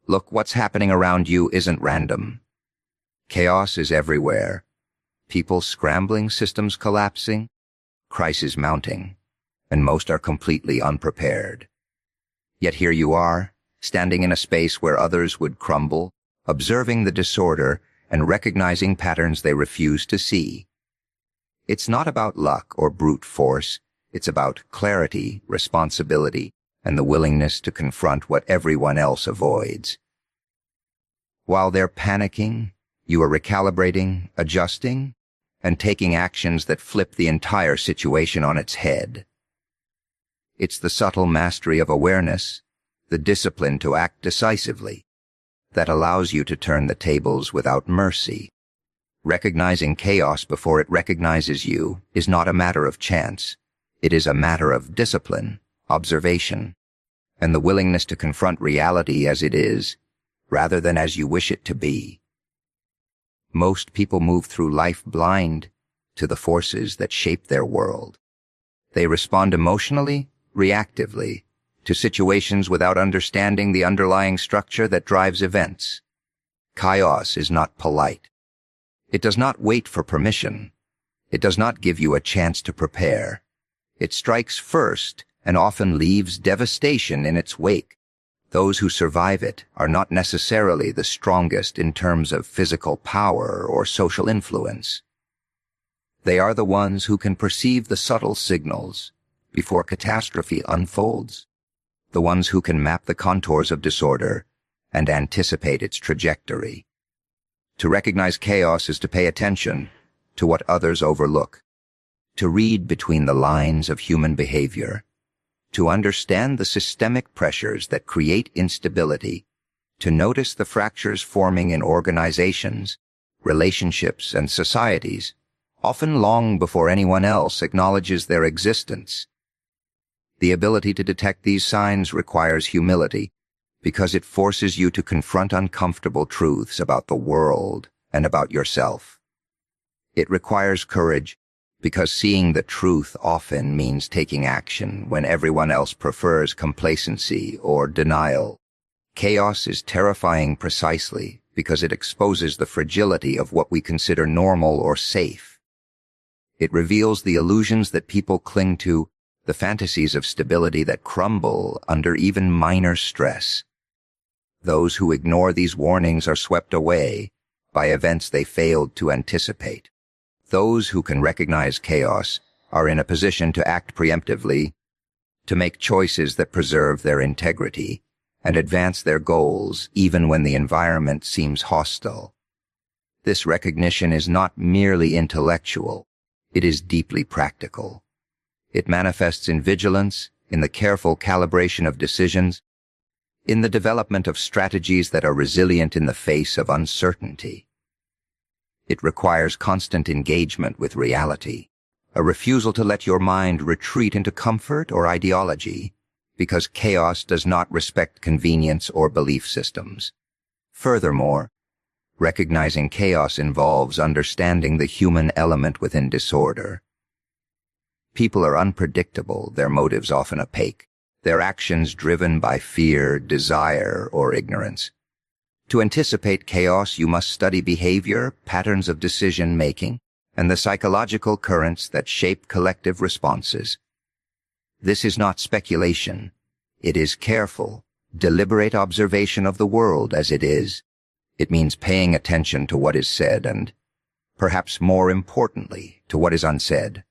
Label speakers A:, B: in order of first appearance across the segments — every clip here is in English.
A: Look, what's happening around you isn't random. Chaos is everywhere. People scrambling, systems collapsing, crises mounting, and most are completely unprepared. Yet here you are, standing in a space where others would crumble, observing the disorder and recognizing patterns they refuse to see. It's not about luck or brute force. It's about clarity, responsibility, and the willingness to confront what everyone else avoids. While they're panicking, you are recalibrating, adjusting, and taking actions that flip the entire situation on its head. It's the subtle mastery of awareness, the discipline to act decisively, that allows you to turn the tables without mercy. Recognizing chaos before it recognizes you is not a matter of chance. It is a matter of discipline, observation, and the willingness to confront reality as it is, rather than as you wish it to be. Most people move through life blind to the forces that shape their world. They respond emotionally, reactively, to situations without understanding the underlying structure that drives events. Chaos is not polite. It does not wait for permission. It does not give you a chance to prepare. It strikes first and often leaves devastation in its wake. Those who survive it are not necessarily the strongest in terms of physical power or social influence. They are the ones who can perceive the subtle signals before catastrophe unfolds, the ones who can map the contours of disorder and anticipate its trajectory. To recognize chaos is to pay attention to what others overlook, to read between the lines of human behavior, to understand the systemic pressures that create instability, to notice the fractures forming in organizations, relationships, and societies, often long before anyone else acknowledges their existence. The ability to detect these signs requires humility, because it forces you to confront uncomfortable truths about the world and about yourself. It requires courage, because seeing the truth often means taking action when everyone else prefers complacency or denial. Chaos is terrifying precisely because it exposes the fragility of what we consider normal or safe. It reveals the illusions that people cling to, the fantasies of stability that crumble under even minor stress. Those who ignore these warnings are swept away by events they failed to anticipate. Those who can recognize chaos are in a position to act preemptively, to make choices that preserve their integrity and advance their goals even when the environment seems hostile. This recognition is not merely intellectual, it is deeply practical. It manifests in vigilance, in the careful calibration of decisions, in the development of strategies that are resilient in the face of uncertainty. It requires constant engagement with reality, a refusal to let your mind retreat into comfort or ideology, because chaos does not respect convenience or belief systems. Furthermore, recognizing chaos involves understanding the human element within disorder. People are unpredictable, their motives often opaque, their actions driven by fear, desire, or ignorance. To anticipate chaos, you must study behavior, patterns of decision-making, and the psychological currents that shape collective responses. This is not speculation. It is careful, deliberate observation of the world as it is. It means paying attention to what is said and, perhaps more importantly, to what is unsaid.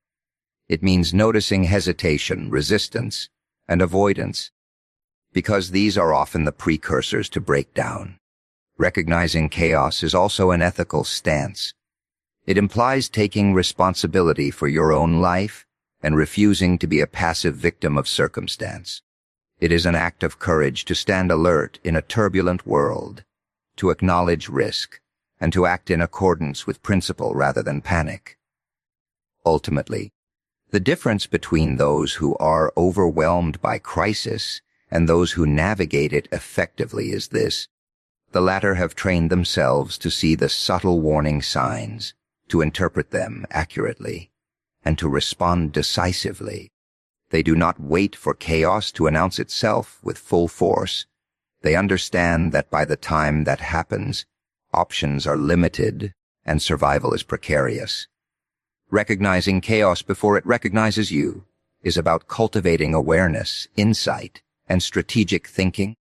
A: It means noticing hesitation, resistance, and avoidance, because these are often the precursors to breakdown. Recognizing chaos is also an ethical stance. It implies taking responsibility for your own life and refusing to be a passive victim of circumstance. It is an act of courage to stand alert in a turbulent world, to acknowledge risk, and to act in accordance with principle rather than panic. Ultimately, the difference between those who are overwhelmed by crisis and those who navigate it effectively is this. The latter have trained themselves to see the subtle warning signs, to interpret them accurately, and to respond decisively. They do not wait for chaos to announce itself with full force. They understand that by the time that happens, options are limited and survival is precarious. Recognizing chaos before it recognizes you is about cultivating awareness, insight, and strategic thinking,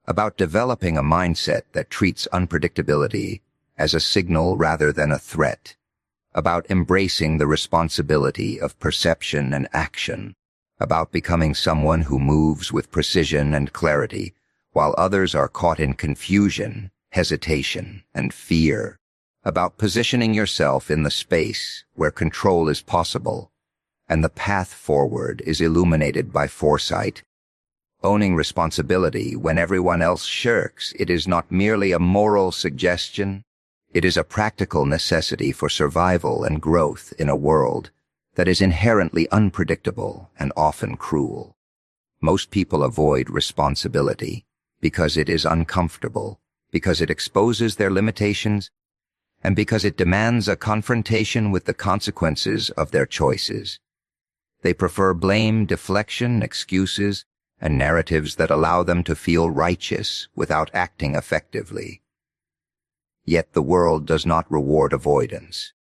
A: about developing a mindset that treats unpredictability as a signal rather than a threat, about embracing the responsibility of perception and action, about becoming someone who moves with precision and clarity while others are caught in confusion, hesitation, and fear, about positioning yourself in the space where control is possible and the path forward is illuminated by foresight. Owning responsibility when everyone else shirks, it is not merely a moral suggestion, it is a practical necessity for survival and growth in a world that is inherently unpredictable and often cruel. Most people avoid responsibility because it is uncomfortable, because it exposes their limitations, and because it demands a confrontation with the consequences of their choices. They prefer blame, deflection, excuses, and narratives that allow them to feel righteous without acting effectively. Yet the world does not reward avoidance.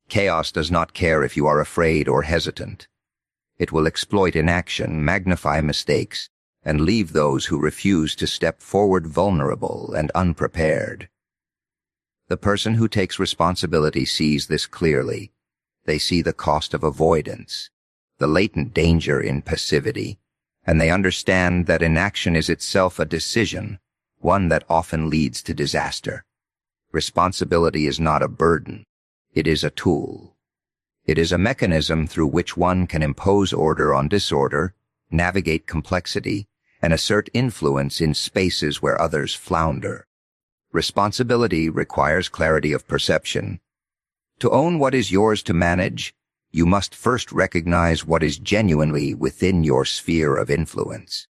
A: Chaos does not care if you are afraid or hesitant. It will exploit inaction, magnify mistakes, and leave those who refuse to step forward vulnerable and unprepared. The person who takes responsibility sees this clearly. They see the cost of avoidance, the latent danger in passivity, and they understand that inaction is itself a decision, one that often leads to disaster. Responsibility is not a burden. It is a tool. It is a mechanism through which one can impose order on disorder, navigate complexity, and assert influence in spaces where others flounder. Responsibility requires clarity of perception. To own what is yours to manage, you must first recognize what is genuinely within your sphere of influence.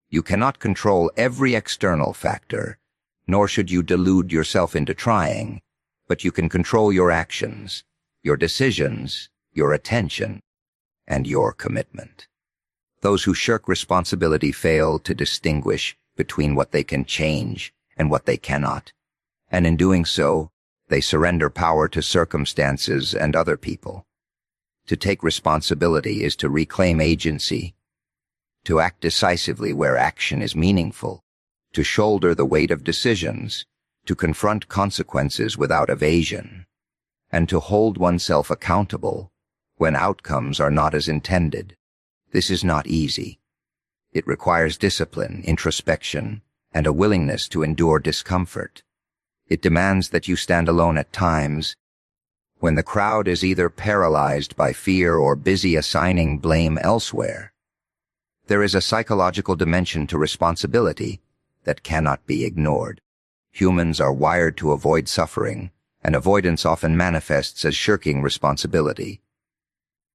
A: You cannot control every external factor, nor should you delude yourself into trying, but you can control your actions, your decisions, your attention, and your commitment. Those who shirk responsibility fail to distinguish between what they can change and what they cannot, and in doing so, they surrender power to circumstances and other people. To take responsibility is to reclaim agency, to act decisively where action is meaningful, to shoulder the weight of decisions, to confront consequences without evasion, and to hold oneself accountable when outcomes are not as intended. This is not easy. It requires discipline, introspection, and a willingness to endure discomfort. It demands that you stand alone at times, when the crowd is either paralyzed by fear or busy assigning blame elsewhere. There is a psychological dimension to responsibility that cannot be ignored. Humans are wired to avoid suffering, and avoidance often manifests as shirking responsibility.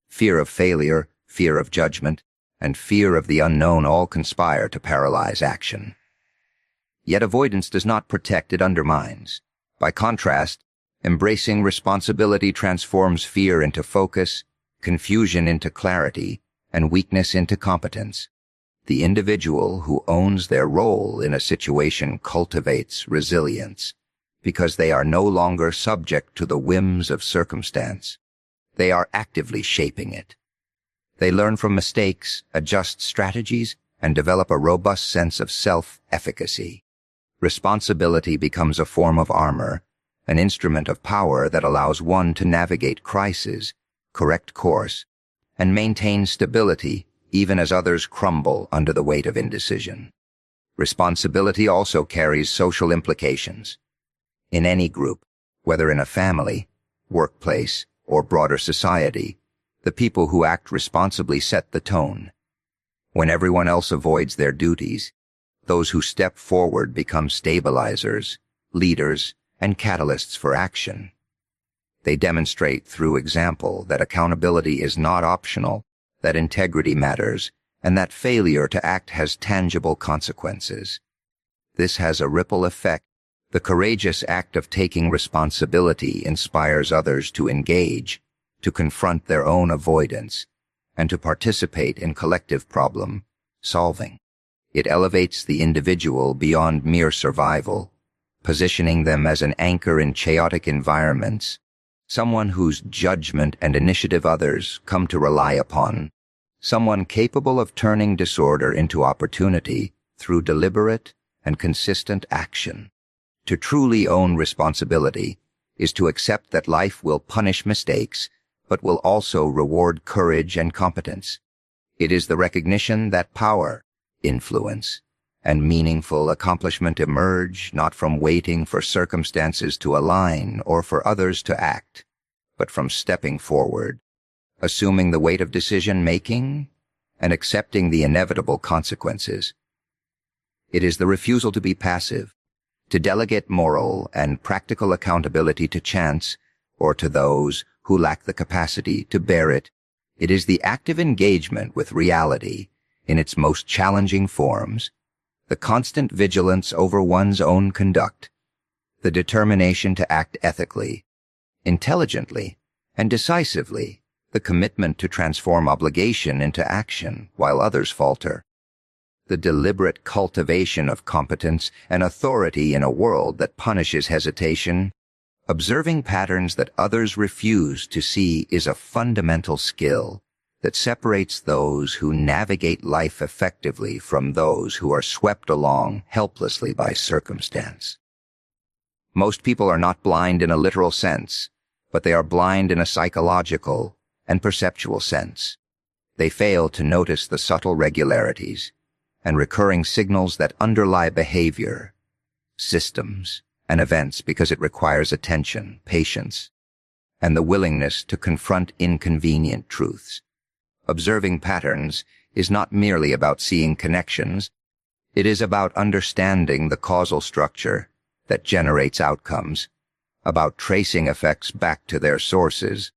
A: Fear of failure, fear of judgment, and fear of the unknown all conspire to paralyze action. Yet avoidance does not protect, it undermines. By contrast, embracing responsibility transforms fear into focus, confusion into clarity, and weakness into competence. The individual who owns their role in a situation cultivates resilience, because they are no longer subject to the whims of circumstance. They are actively shaping it. They learn from mistakes, adjust strategies, and develop a robust sense of self-efficacy. Responsibility becomes a form of armor, an instrument of power that allows one to navigate crises, correct course, and maintain stability even as others crumble under the weight of indecision. Responsibility also carries social implications. In any group, whether in a family, workplace, or broader society, the people who act responsibly set the tone. When everyone else avoids their duties, those who step forward become stabilizers, leaders, and catalysts for action. They demonstrate through example that accountability is not optional, that integrity matters, and that failure to act has tangible consequences. This has a ripple effect. The courageous act of taking responsibility inspires others to engage, to confront their own avoidance, and to participate in collective problem solving. It elevates the individual beyond mere survival, positioning them as an anchor in chaotic environments, someone whose judgment and initiative others come to rely upon, someone capable of turning disorder into opportunity through deliberate and consistent action. To truly own responsibility is to accept that life will punish mistakes, but will also reward courage and competence. It is the recognition that power, influence, and meaningful accomplishment emerge not from waiting for circumstances to align or for others to act, but from stepping forward, assuming the weight of decision-making, and accepting the inevitable consequences. It is the refusal to be passive, to delegate moral and practical accountability to chance or to those who lack the capacity to bear it. It is the active engagement with reality in its most challenging forms, the constant vigilance over one's own conduct, the determination to act ethically, intelligently, and decisively, the commitment to transform obligation into action while others falter, the deliberate cultivation of competence and authority in a world that punishes hesitation. Observing patterns that others refuse to see is a fundamental skill that separates those who navigate life effectively from those who are swept along helplessly by circumstance. Most people are not blind in a literal sense, but they are blind in a psychological and perceptual sense. They fail to notice the subtle regularities and recurring signals that underlie behavior, systems, and events because it requires attention, patience, and the willingness to confront inconvenient truths. Observing patterns is not merely about seeing connections. It is about understanding the causal structure that generates outcomes, about tracing effects back to their sources,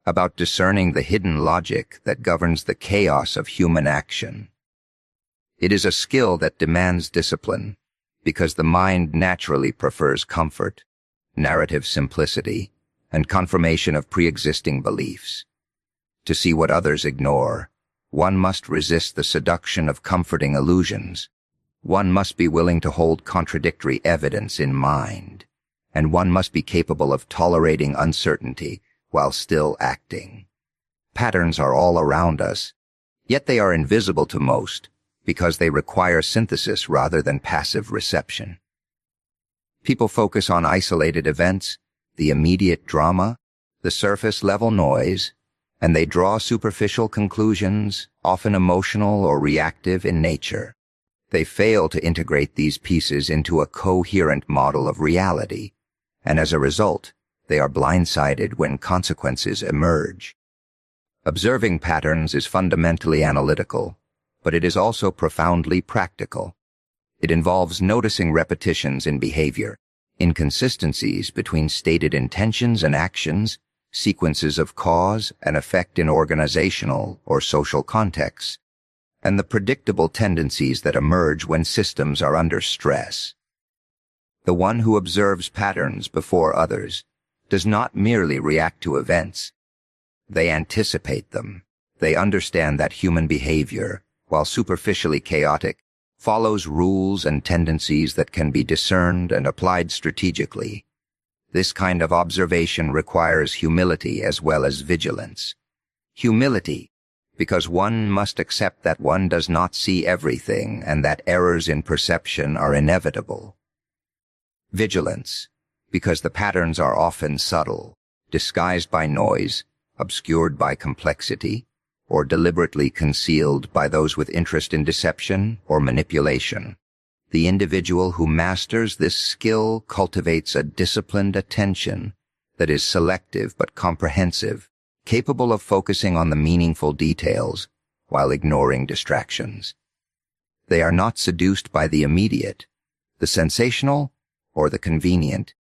A: about discerning the hidden logic that governs the chaos of human action. It is a skill that demands discipline, because the mind naturally prefers comfort, narrative simplicity, and confirmation of pre-existing beliefs. To see what others ignore, one must resist the seduction of comforting illusions. One must be willing to hold contradictory evidence in mind, and one must be capable of tolerating uncertainty while still acting. Patterns are all around us, yet they are invisible to most, because they require synthesis rather than passive reception. People focus on isolated events, the immediate drama, the surface-level noise, and they draw superficial conclusions, often emotional or reactive in nature. They fail to integrate these pieces into a coherent model of reality, and as a result, they are blindsided when consequences emerge. Observing patterns is fundamentally analytical, but it is also profoundly practical. It involves noticing repetitions in behavior, inconsistencies between stated intentions and actions, sequences of cause and effect in organizational or social contexts, and the predictable tendencies that emerge when systems are under stress. The one who observes patterns before others does not merely react to events. They anticipate them. They understand that human behavior, while superficially chaotic, follows rules and tendencies that can be discerned and applied strategically. This kind of observation requires humility as well as vigilance. Humility, because one must accept that one does not see everything and that errors in perception are inevitable. Vigilance, because the patterns are often subtle, disguised by noise, obscured by complexity, or deliberately concealed by those with interest in deception or manipulation. The individual who masters this skill cultivates a disciplined attention that is selective but comprehensive, capable of focusing on the meaningful details while ignoring distractions. They are not seduced by the immediate, the sensational, or the convenient.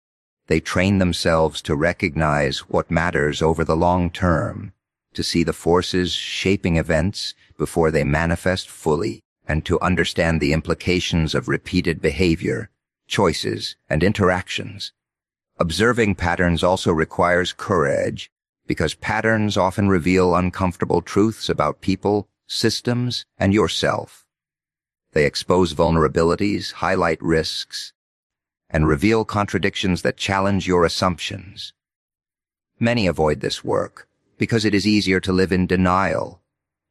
A: They train themselves to recognize what matters over the long term, to see the forces shaping events before they manifest fully, and to understand the implications of repeated behavior, choices, and interactions. Observing patterns also requires courage, because patterns often reveal uncomfortable truths about people, systems, and yourself. They expose vulnerabilities, highlight risks, and reveal contradictions that challenge your assumptions. Many avoid this work because it is easier to live in denial,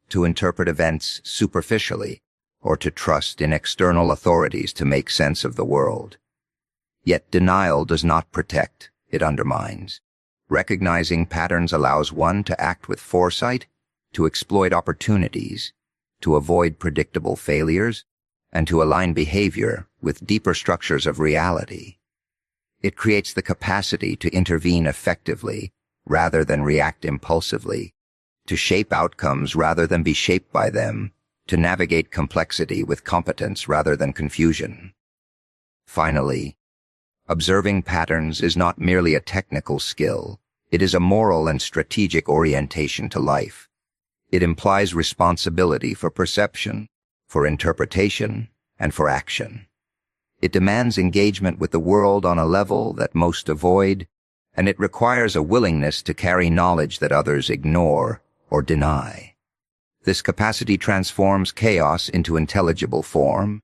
A: to interpret events superficially, or to trust in external authorities to make sense of the world. Yet denial does not protect, it undermines. Recognizing patterns allows one to act with foresight, to exploit opportunities, to avoid predictable failures, and to align behavior with deeper structures of reality. It creates the capacity to intervene effectively rather than react impulsively, to shape outcomes rather than be shaped by them, to navigate complexity with competence rather than confusion. Finally, observing patterns is not merely a technical skill. It is a moral and strategic orientation to life. It implies responsibility for perception, for interpretation, and for action. It demands engagement with the world on a level that most avoid, and it requires a willingness to carry knowledge that others ignore or deny. This capacity transforms chaos into intelligible form,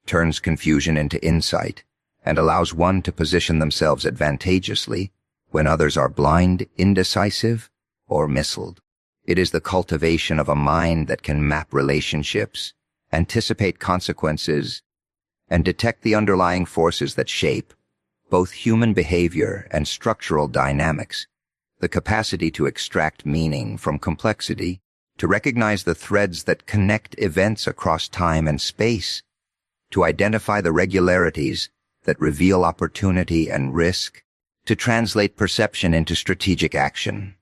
A: turns confusion into insight, and allows one to position themselves advantageously when others are blind, indecisive, or misled. It is the cultivation of a mind that can map relationships, anticipate consequences, and detect the underlying forces that shape both human behavior and structural dynamics, the capacity to extract meaning from complexity, to recognize the threads that connect events across time and space, to identify the regularities that reveal opportunity and risk, to translate perception into strategic action,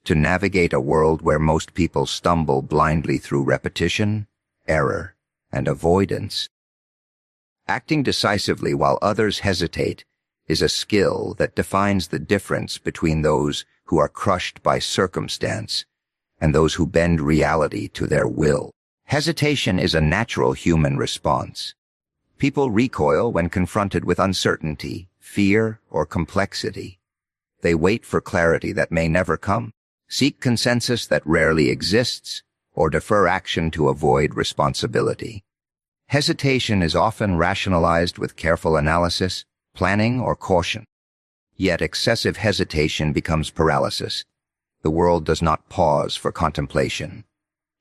A: to navigate a world where most people stumble blindly through repetition, error, and avoidance. Acting decisively while others hesitate is a skill that defines the difference between those who are crushed by circumstance and those who bend reality to their will. Hesitation is a natural human response. People recoil when confronted with uncertainty, fear, or complexity. They wait for clarity that may never come, seek consensus that rarely exists, or defer action to avoid responsibility. Hesitation is often rationalized with careful analysis, planning, or caution. Yet excessive hesitation becomes paralysis. The world does not pause for contemplation.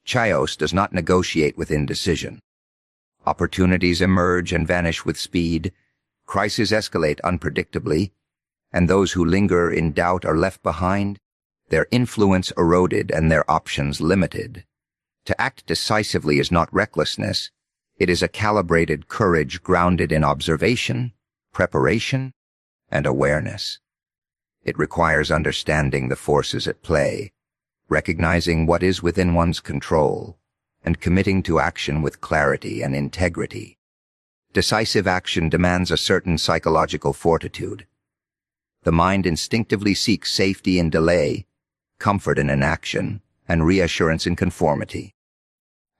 A: Chaos does not negotiate with indecision. Opportunities emerge and vanish with speed. Crises escalate unpredictably, and those who linger in doubt are left behind, their influence eroded and their options limited. To act decisively is not recklessness. It is a calibrated courage grounded in observation, preparation, and awareness. It requires understanding the forces at play, recognizing what is within one's control, and committing to action with clarity and integrity. Decisive action demands a certain psychological fortitude. The mind instinctively seeks safety in delay, comfort in inaction, and reassurance in conformity.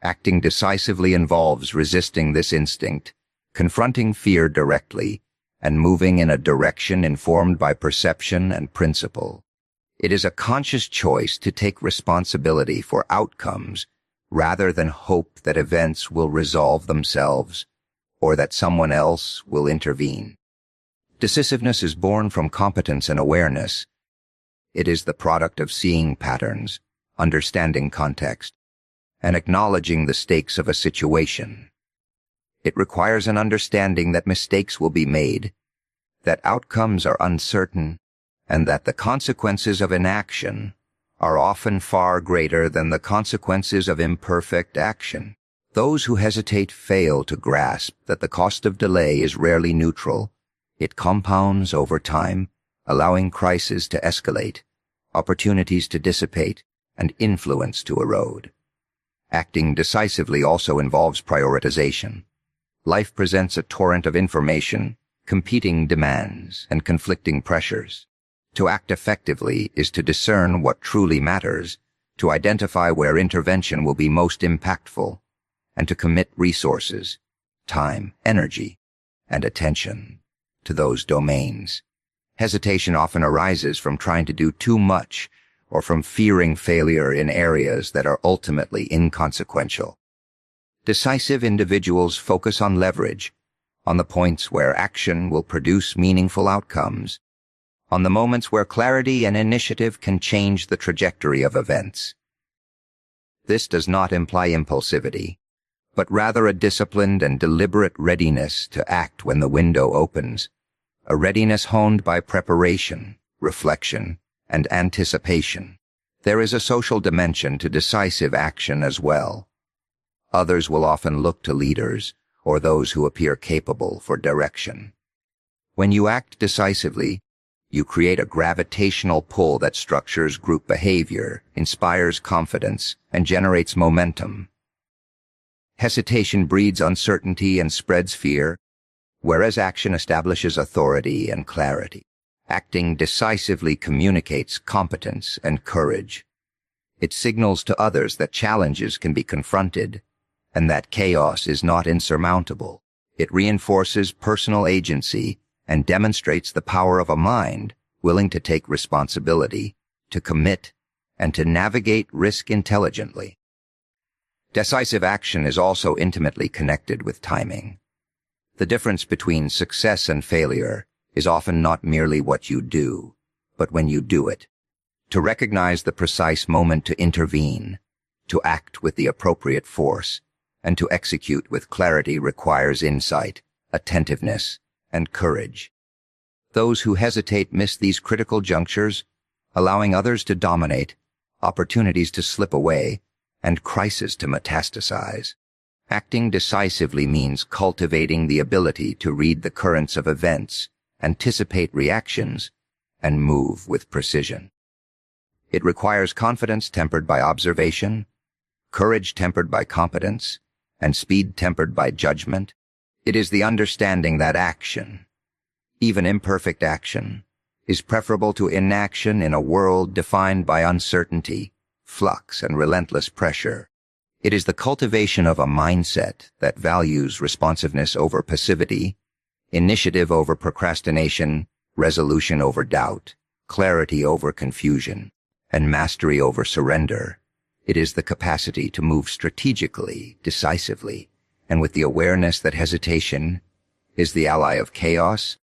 A: Acting decisively involves resisting this instinct, confronting fear directly, and moving in a direction informed by perception and principle. It is a conscious choice to take responsibility for outcomes rather than hope that events will resolve themselves or that someone else will intervene. Decisiveness is born from competence and awareness. It is the product of seeing patterns, understanding context, and acknowledging the stakes of a situation. It requires an understanding that mistakes will be made, that outcomes are uncertain, and that the consequences of inaction are often far greater than the consequences of imperfect action. Those who hesitate fail to grasp that the cost of delay is rarely neutral. It compounds over time, allowing crises to escalate, opportunities to dissipate, and influence to erode. Acting decisively also involves prioritization. Life presents a torrent of information, competing demands, and conflicting pressures. To act effectively is to discern what truly matters, to identify where intervention will be most impactful, and to commit resources, time, energy, and attention to those domains. Hesitation often arises from trying to do too much or from fearing failure in areas that are ultimately inconsequential. Decisive individuals focus on leverage, on the points where action will produce meaningful outcomes, on the moments where clarity and initiative can change the trajectory of events. This does not imply impulsivity, but rather a disciplined and deliberate readiness to act when the window opens, a readiness honed by preparation, reflection, and anticipation. There is a social dimension to decisive action as well. Others will often look to leaders or those who appear capable for direction. When you act decisively, you create a gravitational pull that structures group behavior, inspires confidence, and generates momentum. Hesitation breeds uncertainty and spreads fear, whereas action establishes authority and clarity. Acting decisively communicates competence and courage. It signals to others that challenges can be confronted and that chaos is not insurmountable. It reinforces personal agency and demonstrates the power of a mind willing to take responsibility, to commit, and to navigate risk intelligently. Decisive action is also intimately connected with timing. The difference between success and failure is often not merely what you do, but when you do it. To recognize the precise moment to intervene, to act with the appropriate force, and to execute with clarity requires insight, attentiveness, and courage. Those who hesitate miss these critical junctures, allowing others to dominate, opportunities to slip away, and crises to metastasize. Acting decisively means cultivating the ability to read the currents of events, anticipate reactions, and move with precision. It requires confidence tempered by observation, courage tempered by competence, and speed tempered by judgment. It is the understanding that action, even imperfect action, is preferable to inaction in a world defined by uncertainty, flux, and relentless pressure. It is the cultivation of a mindset that values responsiveness over passivity, initiative over procrastination, resolution over doubt, clarity over confusion, and mastery over surrender. It is the capacity to move strategically, decisively, and with the awareness that hesitation is the ally of chaos